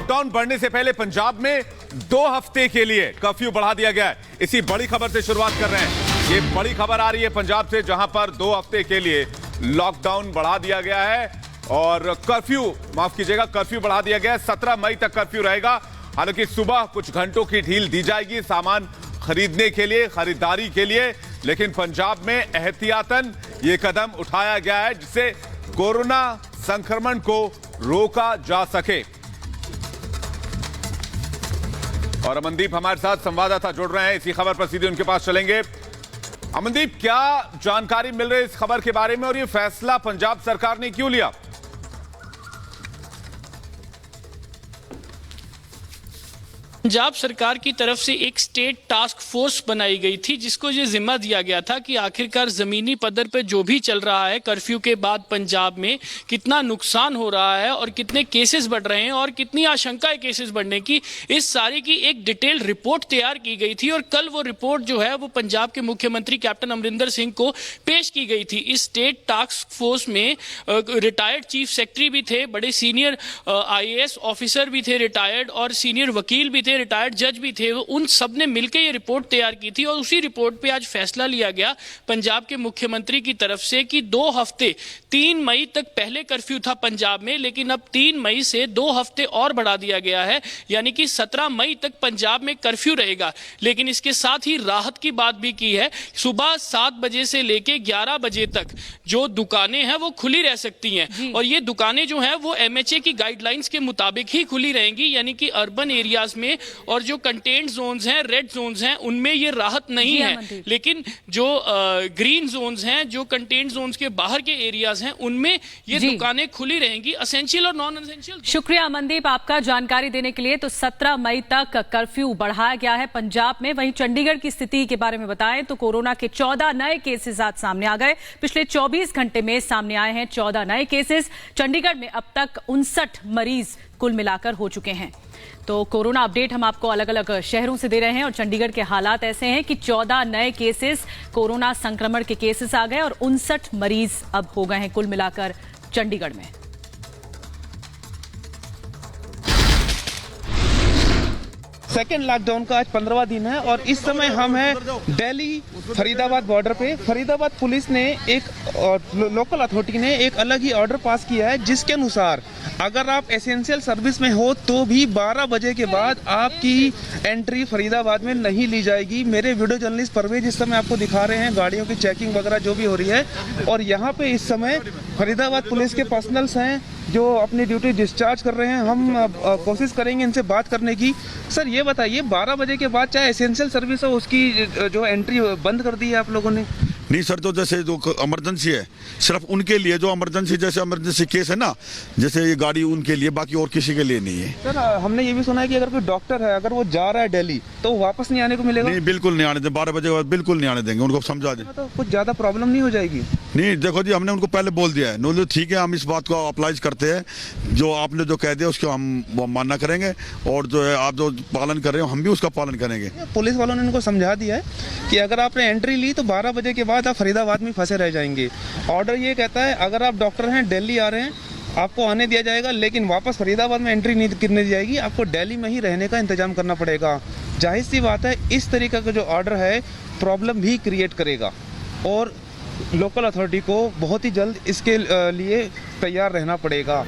Lockdown बढ़ने से पहले पंजाब में 2 हफ्ते के लिए कर्फ्यू बढ़ा दिया गया है। इसी बड़ी खबर से शुरुआत कर रहे हैं। ये बड़ी खबर आ रही है पंजाब से, जहां पर 2 हफ्ते के लिए लॉकडाउन बढ़ा दिया गया है और कर्फ्यू, माफ कीजिएगा, कर्फ्यू बढ़ा दिया गया है। 17 मई तक कर्फ्यू रहेगा। हालांकि सुबह कुछ घंटों की ढील दी जाएगी सामान खरीदने के लिए, खरीदारी के लिए, लेकिन पंजाब में एहतियातन ये कदम उठाया गया है जिससे कोरोना संक्रमण को रोका जा सके। और अमनदीप हमारे साथ संवाददाता जुड़ रहे हैं, इसी खबर पर सीधे उनके पास चलेंगे। अमनदीप, क्या जानकारी मिल रही है इस खबर के बारे में और ये फैसला पंजाब सरकार ने क्यों लिया? पंजाब सरकार की तरफ से एक स्टेट टास्क फोर्स बनाई गई थी जिसको ये जिम्मा दिया गया था कि आखिरकार जमीनी पद्धर पर जो भी चल रहा है कर्फ्यू के बाद पंजाब में कितना नुकसान हो रहा है और कितने केसेस बढ़ रहे हैं और कितनी आशंका है केसेस बढ़ने की, इस सारी की एक डिटेल रिपोर्ट तैयार की गई थी और कल वो रिपोर्ट जो है वो पंजाब के मुख्यमंत्री कैप्टन अमरिंदर सिंह को पेश की गई थी। इस स्टेट टास्क फोर्स में रिटायर्ड चीफ सेक्रेटरी भी थे, बड़े सीनियर IAS ऑफिसर भी थे रिटायर्ड, और सीनियर वकील भी थे, रिटायर्ड जज भी थे। उन सब ने मिलकर ये रिपोर्ट तैयार की थी और उसी रिपोर्ट पे आज फैसला लिया गया पंजाब के मुख्यमंत्री की तरफ से कि 2 हफ्ते 3 मई तक पहले कर्फ्यू था पंजाब में, लेकिन अब 3 मई से 2 हफ्ते और बढ़ा दिया गया है, यानी कि 17 मई तक पंजाब में कर्फ्यू रहेगा। लेकिन इसके साथ ही राहत की बात भी की है। सुबह 7 बजे से लेके 11 बजे तक जो दुकानें हैं वो खुली रह सकती हैं और ये दुकानें जो हैं वो MHA की गाइडलाइंस के मुताबिक ही खुली रहेंगी, यानी कि अर्बन एरियाज में और जो कंटेन्ड जोन्स हैं, रेड जोन्स हैं, उनमें ये राहत नहीं है। लेकिन जो ग्रीन जोन्स हैं, जो कंटेन्ड जोन्स के बाहर के एरियाज हैं, उनमें ये दुकानें खुली रहेंगी, एसेंशियल और नॉन एसेंशियल। शुक्रिया अमनदीप आपका जानकारी देने के लिए। तो 17 मई तक कर्फ्यू बढ़ाया गया है पंजाब में। वहीं चंडीगढ़ की स्थिति के बारे में बताएं तो कोरोना के 14 नए केसेस आज सामने आ गए। पिछले 24 घंटे में सामने आए हैं 14 नए केसेस। चंडीगढ़ में अब तक 59 मरीज कुल मिलाकर हो चुके हैं। तो कोरोना अपडेट हम आपको अलग अलग शहरों से दे रहे हैं और चंडीगढ़ के हालात ऐसे हैं कि 14 नए केसेस, कोरोना संक्रमण के केसेस आ गए और 59 मरीज अब हो गए हैं कुल मिलाकर चंडीगढ़ में। सेकेंड लॉकडाउन का आज 15वां दिन है और इस समय हम हैं दिल्ली फरीदाबाद बॉर्डर पे। फरीदाबाद पुलिस ने लोकल अथॉरिटी ने एक अलग ही ऑर्डर पास किया है जिसके अनुसार अगर आप एसेंशियल सर्विस में हो तो भी 12 बजे के बाद आपकी एंट्री फरीदाबाद में नहीं ली जाएगी। मेरे वीडियो जर्नलिस्ट परवेज इस समय आपको दिखा रहे हैं गाड़ियों की चेकिंग वगैरह जो भी हो रही है और यहाँ पे इस समय फरीदाबाद पुलिस के पर्सनल्स हैं जो अपनी ड्यूटी डिस्चार्ज कर रहे हैं। हम कोशिश करेंगे इनसे बात करने की। सर ये बताइए, 12 बजे के बाद चाहे एसेंशियल सर्विस हो उसकी जो एंट्री बंद कर दी है आप लोगों ने? नहीं सर, तो जैसे जो इमरजेंसी है सिर्फ उनके लिए, जो इमरजेंसी जैसे इमरजेंसी केस है ना, जैसे ये गाड़ी उनके लिए, बाकी और किसी के लिए नहीं है। सर हमने ये भी सुना है कि अगर कोई डॉक्टर है अगर वो जा रहा है दिल्ली तो वापस नहीं आने को मिलेगा? नहीं, बिल्कुल नहीं आने देंगे। 12 बजे के बाद बिल्कुल नहीं आने देंगे, उनको समझा दें। तो कुछ ज्यादा प्रॉब्लम नहीं हो जाएगी? नहीं देखो जी, हमने उनको पहले बोल दिया है, ठीक है हम इस बात को अप्लाई करते हैं, जो आपने जो कह दिया उसको हम मानना करेंगे और जो है आप जो पालन कर रहे हो हम भी उसका पालन करेंगे। पुलिस वालों ने उनको समझा दिया है कि अगर आपने एंट्री ली तो 12 बजे के बाद आप फरीदाबाद में फंसे रह जाएंगे। ऑर्डर ये कहता है अगर आप डॉक्टर हैं, दिल्ली आ रहे हैं, आपको आने दिया जाएगा, लेकिन वापस फरीदाबाद में एंट्री नहीं करने दी जाएगी, आपको दिल्ली में ही रहने का इंतजाम करना पड़ेगा। जाहिर सी बात है इस तरीके का जो ऑर्डर है प्रॉब्लम भी क्रिएट करेगा और लोकल अथॉरिटी को बहुत ही जल्द इसके लिए तैयार रहना पड़ेगा।